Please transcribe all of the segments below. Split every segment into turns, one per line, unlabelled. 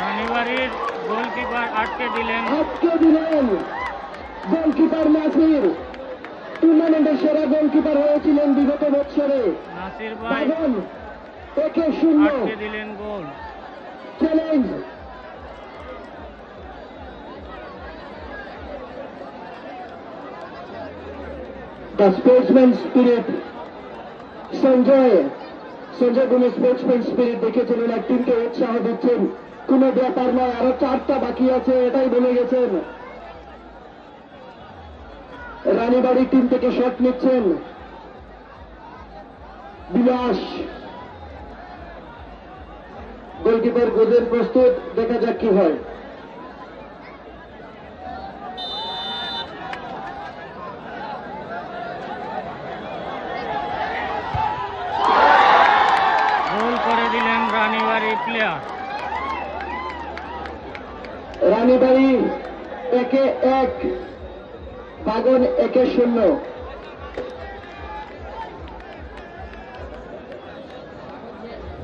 রানীবাড়ির goalkeeper আটকে দিলেন
goalkeeper Nasir টুর্নামেন্টের সেরা গোলকিপার হয়েছিলেন বিগত বছরে।
নাসির ভাই
একে শূন্য
আটকে দিলেন goal.
Challenge the sportsman spirit. Sanjay গুণে স্পোর্টসম্যান স্পিরিট দেখেছিলেন, এক টিমকে উৎসাহ দিচ্ছেন, কোনো ব্যাপার নয়, আরো 4টা বাকি আছে, এটাই বলে গেছেন। রানীবাড়ি টিম থেকে শট নিচ্ছেন বিলাস। গোলকিপার গোজের প্রস্তুত, দেখা যাক কি হয়।
গোল করে দিলেন রানীবাড়ি প্লেয়ার।
রানীবাড়ি 1-1, বাগন 1-0।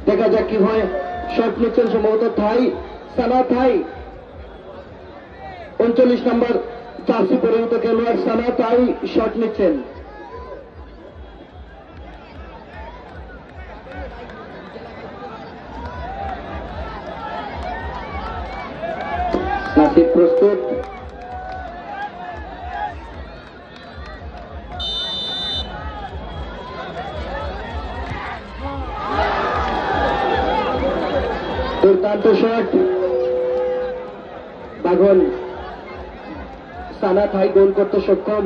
দেখা যাক কি হয়। শট নিচ্ছেন সম্ভবত সানা থাই, 39 নম্বর জার্সি পরিহিত খেলোয়াড় সানা থাই শট নিচ্ছেন। নাসির প্রস্তুত, দুর্দান্ত শট। বাগন সানা থাই গোল করতে সক্ষম।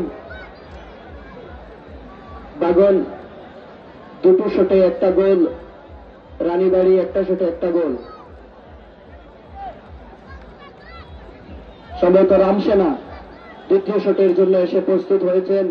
বাগন দুটো শটে একটা গোল, রানীবাড়ি একটা শটে একটা গোল। সম্ভবত রামসেনা দ্বিতীয় শটের জন্য এসে প্রস্তুত হয়েছেন।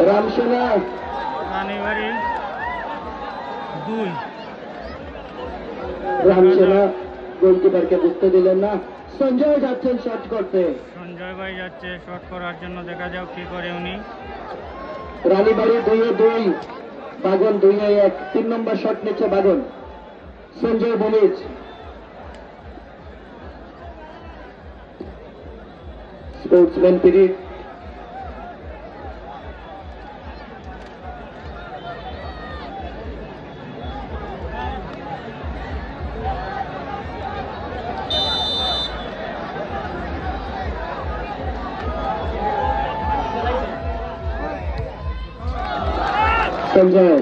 রামসেনা
রানীবাড়ি 2।
রামসেনা গোলকিপারকে বুঝতে দিলেন না। সঞ্জয় যাচ্ছেন শট করতে।
সঞ্জয় ভাই যাচ্ছে শট করার জন্য, দেখা যাক কি করে উনি।
রানীবাড়ি 2-2, বাগন 2-1। 3 নম্বর শট নিচ্ছে বাগন। সঞ্জয় বলিজ, স্পোর্টসম্যান পিরিয়ড। সঞ্জয়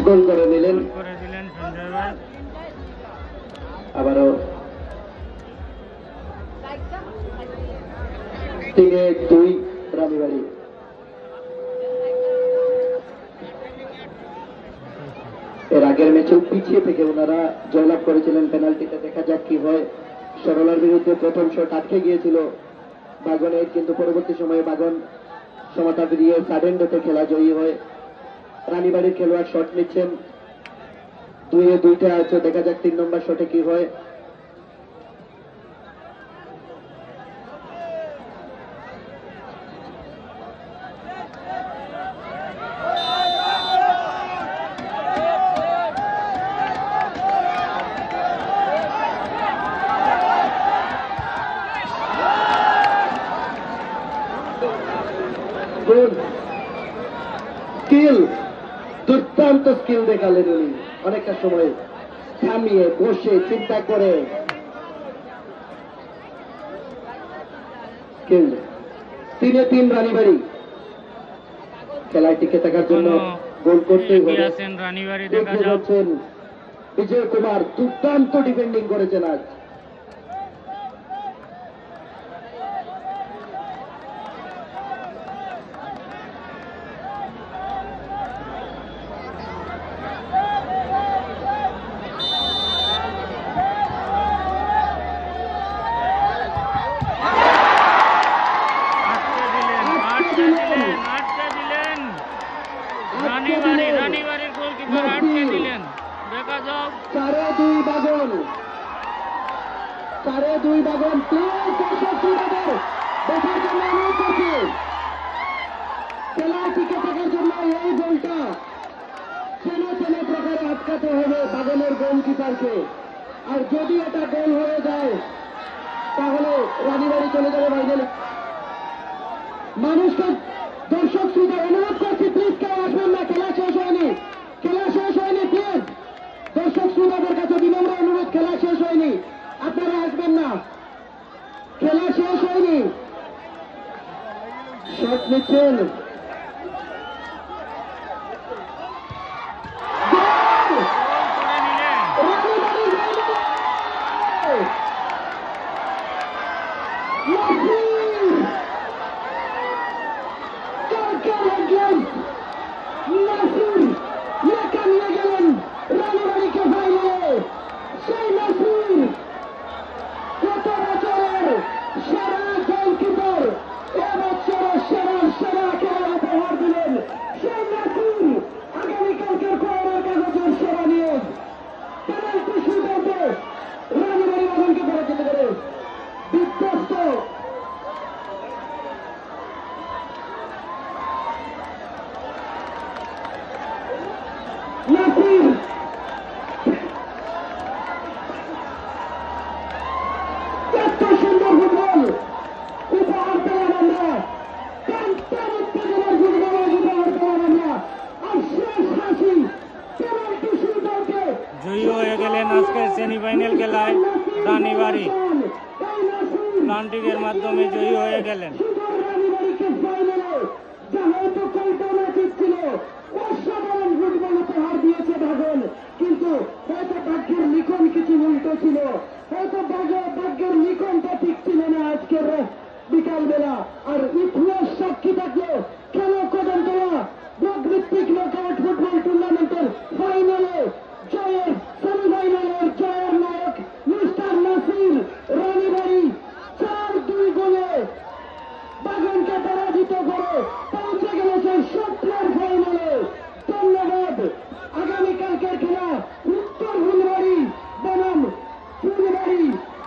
গোল করে দিলেন
সঞ্জয় ভাই।
আবারও 3-2 রানীবাড়ি। এর আগের ম্যাচেও পিছিয়ে থেকে ওনারা জয়লাভ করেছিলেন পেনাল্টিতে। দেখা যাক কি হয়। সরলার বিরুদ্ধে প্রথম শট আটকে গিয়েছিল বাগনের, কিন্তু পরবর্তী সময়ে বাগন সমতা ফিরিয়ে সাডেন ডেতে খেলা জয়ী হয়। রানীবাড়ির খেলোয়াড় শট নিচ্ছেন, 2-2 আছে। দেখা যাক 3 নম্বর শটে কি হয়। স্কিল, দুর্দান্ত স্কিল দেখালেন উনি। অনেকটা সময় থামিয়ে বসে চিন্তা করে স্কিল। 3-3 রানীবাড়ি। খেলায় টিকে থাকার জন্য গোল করতেই হবে।
রানীবাড়ি
দেখা যাচ্ছেন বিজয় কুমার দুর্দান্ত ডিফেন্ডিং করেছেন আজ।
রানীবাড়ির গোলকিপার আটকে দিলেন। দেখা যাক
4-2 বাগন, 4-2 বাগন। দর্শক শ্রোতাদের দেখার জন্য অনুরোধ করছি, খেলায় টিকে থাকার জন্য এই গোলটা চেনা চেনা প্রকারে আটকাতে হবে বাগনের গোলকিপারকে। আর যদি এটা গোল হয়ে যায় তাহলে রানীবাড়ি চলে যাবে ফাইনালে। মানুষকে দর্শক শ্রোতা অনুরোধ করছি, প্লিজ কেউ আসবেন না, খেলা শেষ হয়নি, খেলা শেষ হয়নি, প্লিজ দর্শক শ্রোতাদের কাছে বিনম্র অনুরোধ, খেলা শেষ হয়নি, আপনারা আসবেন না, খেলা শেষ হয়নি। শট নিচ্ছেন,
জয়ী হয়ে গেলেন আজকের সেমিফাইনাল খেলায় রানীবাড়ি। প্লান্টিকের মাধ্যমে জয়ী হয়ে গেলেন।
কিন্তু হয়তো ভাগ্যের লিখন কিছু উল্টো ছিল, হয়তো ভাগ্যের লিখনটা ঠিক ছিল না আজকের বিকাল বেলা। আর ইতিহাস সাক্ষী থাকলো কেন কদম তোলা ব্লক ভিত্তিক নকআউট ফুটবল টুর্নামেন্টের ফাইনালে জয়ের, সেমিফাইনালের জয়ের নায়ক মিস্টার নাসির। রানীবাড়ি 4-2 গোলে বাগনকে পরাজিত করে পৌঁছে গেছে স্বপ্নের ফাইনালে। ধন্যবাদ। আগামীকালকের খেলা উত্তর ফুলবাড়ি বনাম ফুলবাড়ি,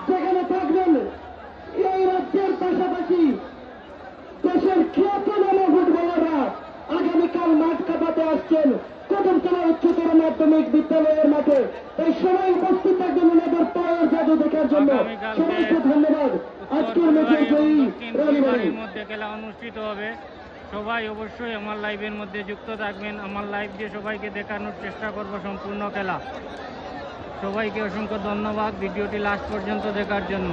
যেখানে থাকবেন এই রাজ্যের পাশাপাশি দেশের খ্যাতনামা ফুটবলাররা। আগামীকাল মাঠ কাঁপাতে আসছেন কদমতলা উচ্চতর মাধ্যমিক বিদ্যালয়ের মাঠে। এই সবাই উপস্থিত থাকবেন ওনাদের পায়ের জাদু দেখার জন্য। সবাইকে ধন্যবাদ। আজকের ম্যাচের জয়ী রানীবাড়ির
মধ্যে খেলা অনুষ্ঠিত হবে। সবাই অবশ্যই আমার লাইভের মধ্যে যুক্ত থাকবেন। আমার লাইভ দিয়ে সবাইকে দেখানোর চেষ্টা করব সম্পূর্ণ খেলা। সবাইকে অসংখ্য ধন্যবাদ ভিডিওটি লাস্ট পর্যন্ত দেখার জন্য।